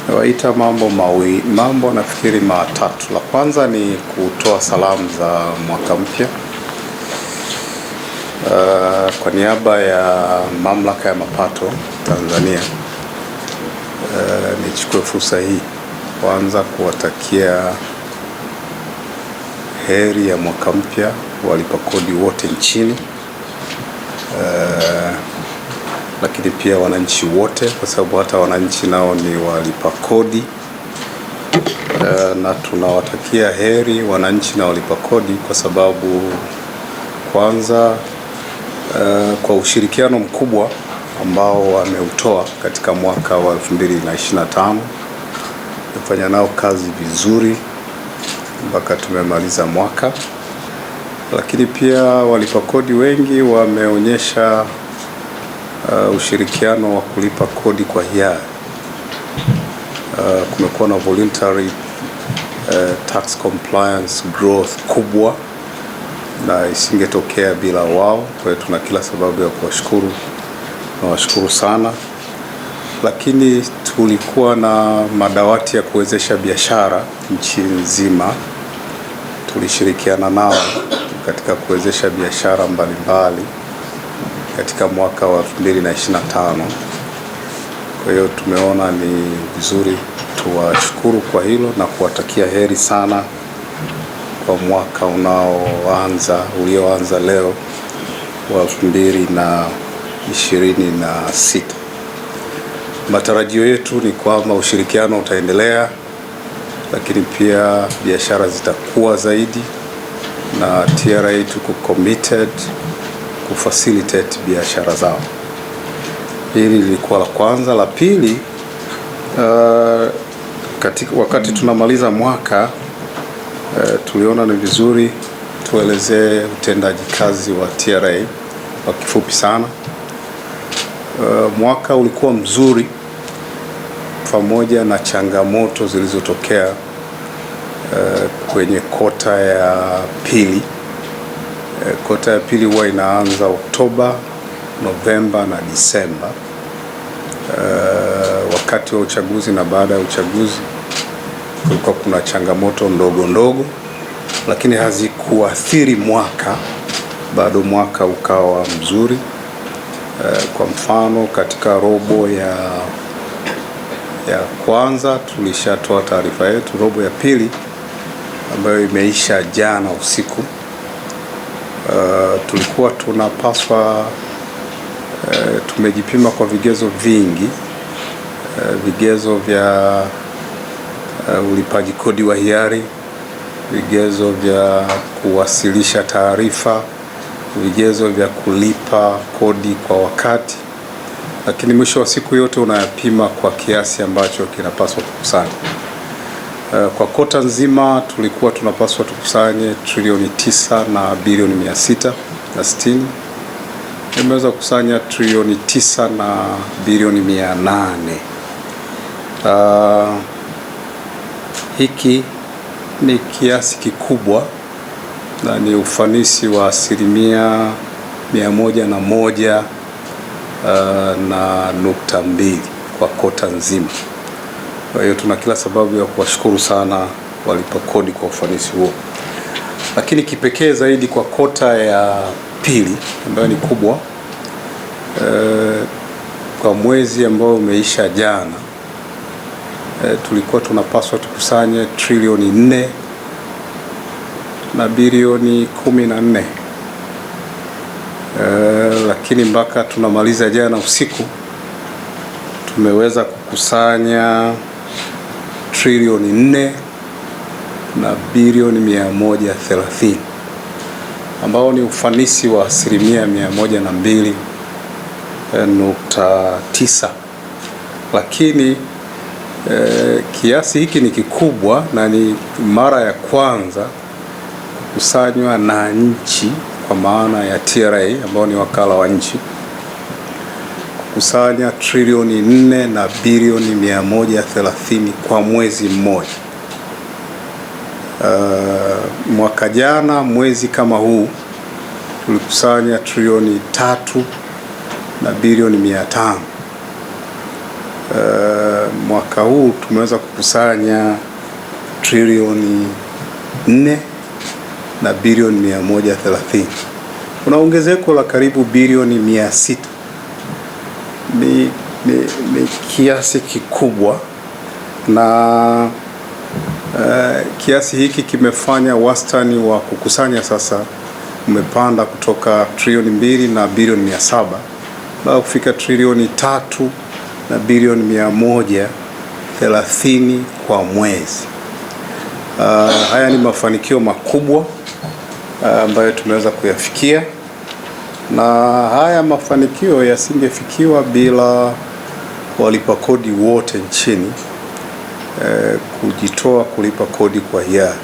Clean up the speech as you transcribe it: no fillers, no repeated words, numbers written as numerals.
Nawaita mambo nafikiri matatu. La kwanza ni kutoa salamu za mwaka mpya. Kwa niaba ya Mamlaka ya Mapato Tanzania, nichukue fursa hii kwanza kuwatakia heri ya mwaka mpya walipa kodi wote nchini, lakini pia wananchi wote, kwa sababu hata wananchi nao ni walipa kodi, na tunawatakia heri wananchi na walipa kodi kwa sababu kwanza, kwa ushirikiano mkubwa ambao wameutoa katika mwaka wa 2025, tumefanya nao kazi vizuri mpaka tumemaliza mwaka. Lakini pia walipa kodi wengi wameonyesha ushirikiano wa kulipa kodi kwa hiari. Kumekuwa na voluntary tax compliance growth kubwa, na isingetokea bila wao. Kwa hiyo tuna kila sababu ya kuwashukuru, nawashukuru sana. Lakini tulikuwa na madawati ya kuwezesha biashara nchi nzima, tulishirikiana nao katika kuwezesha biashara mbalimbali katika mwaka wa 2025. Kwa hiyo tumeona ni vizuri tuwashukuru kwa hilo na kuwatakia heri sana kwa mwaka ulioanza leo wa 2026. Matarajio yetu ni kwamba ushirikiano utaendelea, lakini pia biashara zitakuwa zaidi, na TRA tuko committed kufacilitate biashara zao. Hili lilikuwa la kwanza. La pili, wakati tunamaliza mwaka, tuliona ni vizuri tuelezee utendaji kazi wa TRA kwa kifupi sana. Mwaka ulikuwa mzuri pamoja na changamoto zilizotokea kwenye kota ya pili. Kota ya pili huwa inaanza Oktoba, Novemba na Disemba. Wakati wa uchaguzi na baada ya uchaguzi kulikuwa kuna changamoto ndogo, lakini hazikuathiri mwaka, bado mwaka ukawa mzuri. Kwa mfano, katika robo ya kwanza tulishatoa taarifa yetu. Robo ya pili ambayo imeisha jana usiku, tulikuwa tunapaswa tumejipima kwa vigezo vingi, vigezo vya ulipaji kodi wa hiari, vigezo vya kuwasilisha taarifa, vigezo vya kulipa kodi kwa wakati, lakini mwisho wa siku yote unayapima kwa kiasi ambacho kinapaswa kukusanya. Kwa kota nzima tulikuwa tunapaswa tukusanye trilioni 9 na bilioni 660. Tumeweza kukusanya trilioni 9 na bilioni 800. Hiki ni kiasi kikubwa na ni ufanisi wa 101.2 kwa kota nzima. Kwa hiyo tuna kila sababu ya kuwashukuru sana walipa kodi kwa ufanisi huo. Lakini kipekee zaidi kwa kota ya pili ambayo ni kubwa, kwa mwezi ambao umeisha jana, tulikuwa tunapaswa tukusanye trilioni 4 na bilioni 14. Lakini mpaka tunamaliza jana usiku tumeweza kukusanya trilioni 4 na bilioni 130, ambao ni ufanisi wa 102.9. Lakini kiasi hiki ni kikubwa na ni mara ya kwanza kukusanywa na nchi, kwa maana ya TRA ambao ni wakala wa nchi, kukusanya trilioni 4 na bilioni 130 kwa mwezi mmoja. Mwaka jana mwezi kama huu tulikusanya trilioni 3 na bilioni 500. mwaka huu tumeweza kukusanya trilioni 4 na bilioni 130. Kuna ongezeko la karibu bilioni 600. Ni kiasi kikubwa, na kiasi hiki kimefanya wastani wa kukusanya sasa umepanda kutoka trilioni 2 na bilioni 700 mpaka kufika trilioni 3 na bilioni 130 kwa mwezi. Haya ni mafanikio makubwa ambayo tumeweza kuyafikia, na haya mafanikio yasingefikiwa bila walipa kodi wote nchini kujitoa kulipa kodi kwa hiari.